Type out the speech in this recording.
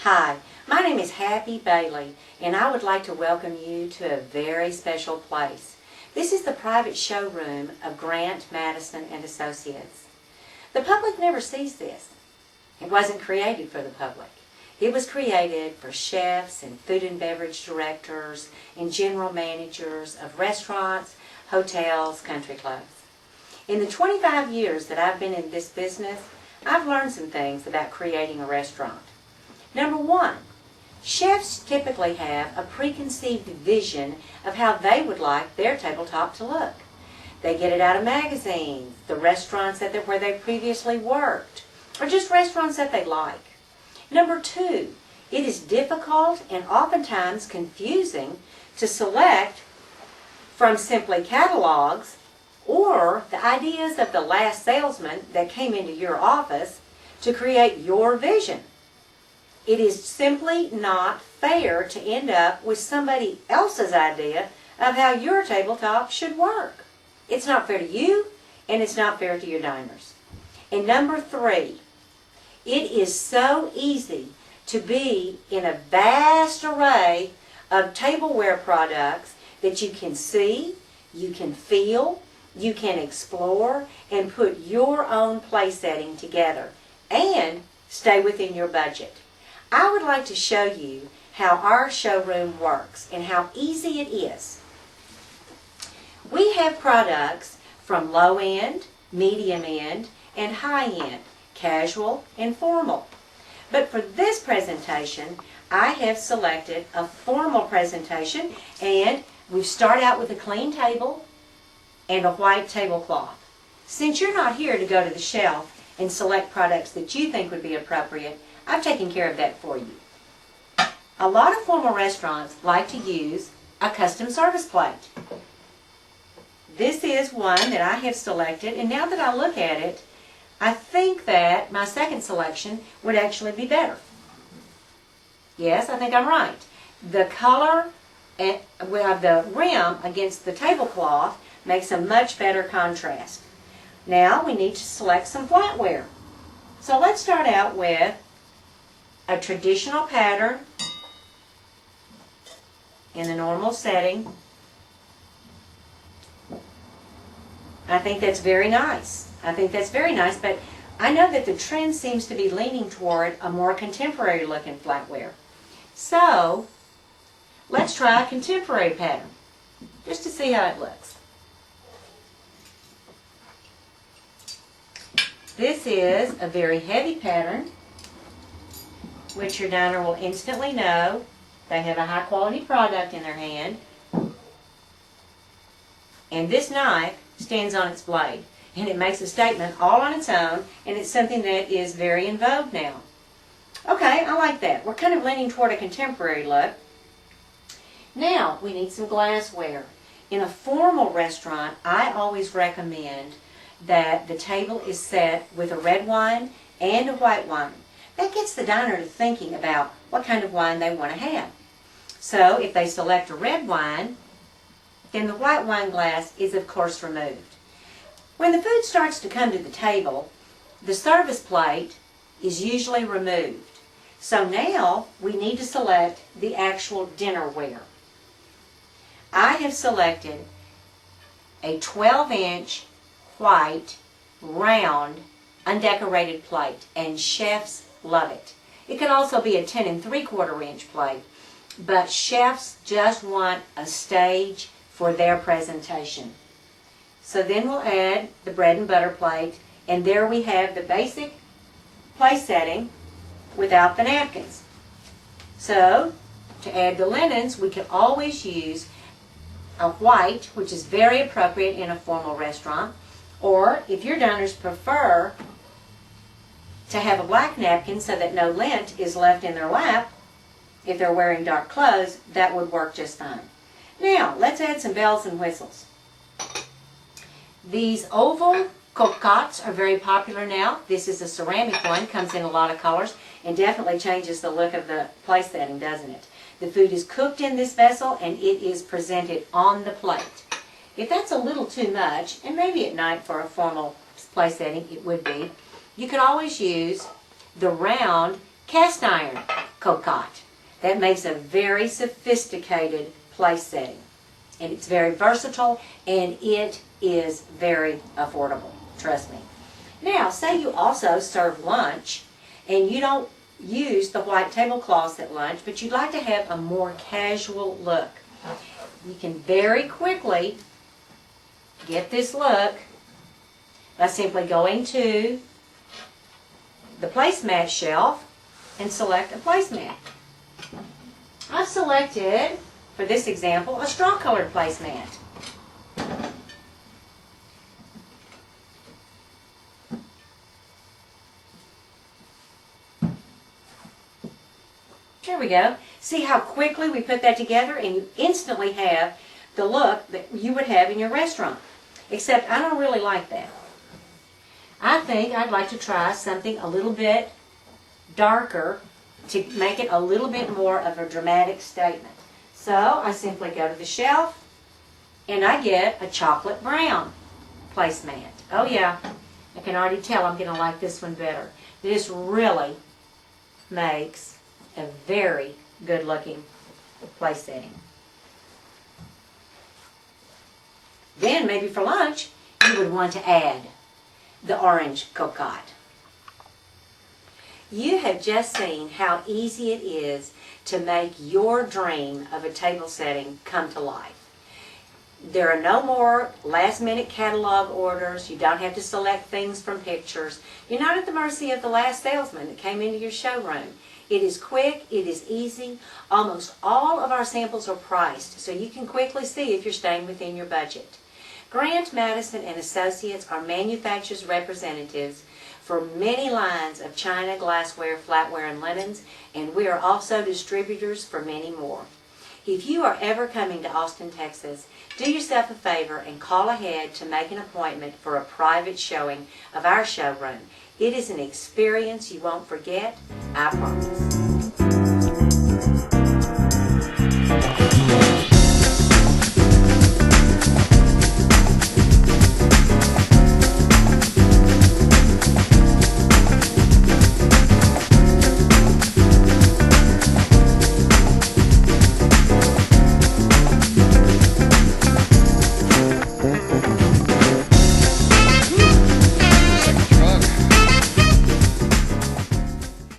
Hi, my name is Happy Bailey, and I would like to welcome you to a very special place. This is the private showroom of Grant, Madison and Associates. The public never sees this. It wasn't created for the public. It was created for chefs and food and beverage directors and general managers of restaurants, hotels, country clubs. In the 25 years that I've been in this business, I've learned some things about creating a restaurant. Number one, chefs typically have a preconceived vision of how they would like their tabletop to look. They get it out of magazines, the restaurants where they previously worked, or just restaurants that they like. Number two, it is difficult and oftentimes confusing to select from simply catalogs or the ideas of the last salesman that came into your office to create your vision. It is simply not fair to end up with somebody else's idea of how your tabletop should work. It's not fair to you, and it's not fair to your diners. And number three, it is so easy to be in a vast array of tableware products that you can see, you can feel, you can explore, and put your own place setting together, and stay within your budget. I would like to show you how our showroom works and how easy it is. We have products from low end, medium end, and high end, casual and formal. But for this presentation, I have selected a formal presentation, and we start out with a clean table and a white tablecloth. Since you're not here to go to the shelf and select products that you think would be appropriate, I've taken care of that for you. A lot of formal restaurants like to use a custom service plate. This is one that I have selected, and now that I look at it, I think that my second selection would actually be better. Yes, I think I'm right. The color of the rim against the tablecloth makes a much better contrast. Now we need to select some flatware. So let's start out with a traditional pattern in the normal setting. I think that's very nice. But I know that the trend seems to be leaning toward a more contemporary looking flatware. So let's try a contemporary pattern just to see how it looks. This is a very heavy pattern, which your diner will instantly know they have a high quality product in their hand. And this knife stands on its blade, and it makes a statement all on its own, and it's something that is very in vogue now. Okay, I like that. We're kind of leaning toward a contemporary look. Now, we need some glassware. In a formal restaurant, I always recommend that the table is set with a red wine and a white wine. That gets the diner to thinking about what kind of wine they want to have. So if they select a red wine, then the white wine glass is of course removed. When the food starts to come to the table, the service plate is usually removed. So now we need to select the actual dinnerware. I have selected a 12-inch white, round, undecorated plate, and chefs love it. It can also be a 10 3/4 inch plate, but chefs just want a stage for their presentation. So then we'll add the bread and butter plate, and there we have the basic place setting without the napkins. So to add the linens, we can always use a white, which is very appropriate in a formal restaurant, or if your diners prefer to have a black napkin so that no lint is left in their lap, if they're wearing dark clothes, that would work just fine. Now, let's add some bells and whistles. These oval cocottes are very popular now. This is a ceramic one, comes in a lot of colors, and definitely changes the look of the place setting, doesn't it? The food is cooked in this vessel, and it is presented on the plate. If that's a little too much, and maybe at night for a formal place setting it would be, you can always use the round cast iron. cocotte. That makes a very sophisticated place setting. And it's very versatile, and it is very affordable. Trust me. Now, say you also serve lunch, and you don't use the white tablecloths at lunch, but you'd like to have a more casual look. You can very quickly get this look by simply going to the placemat shelf and select a placemat. I've selected, for this example, a straw-colored placemat. There we go. See how quickly we put that together, and you instantly have the look that you would have in your restaurant. Except I don't really like that. I think I'd like to try something a little bit darker to make it a little bit more of a dramatic statement. So I simply go to the shelf and I get a chocolate brown placemat. Oh yeah, I can already tell I'm going to like this one better. This really makes a very good looking place setting. Then maybe for lunch you would want to add the orange cocotte. You have just seen how easy it is to make your dream of a table setting come to life. There are no more last-minute catalog orders. You don't have to select things from pictures. You're not at the mercy of the last salesman that came into your showroom. It is quick, it is easy. Almost all of our samples are priced, so you can quickly see if you're staying within your budget. Grant, Madison, and Associates are manufacturers' representatives for many lines of china, glassware, flatware, and linens, and we are also distributors for many more. If you are ever coming to Austin, Texas, do yourself a favor and call ahead to make an appointment for a private showing of our showroom. It is an experience you won't forget, I promise.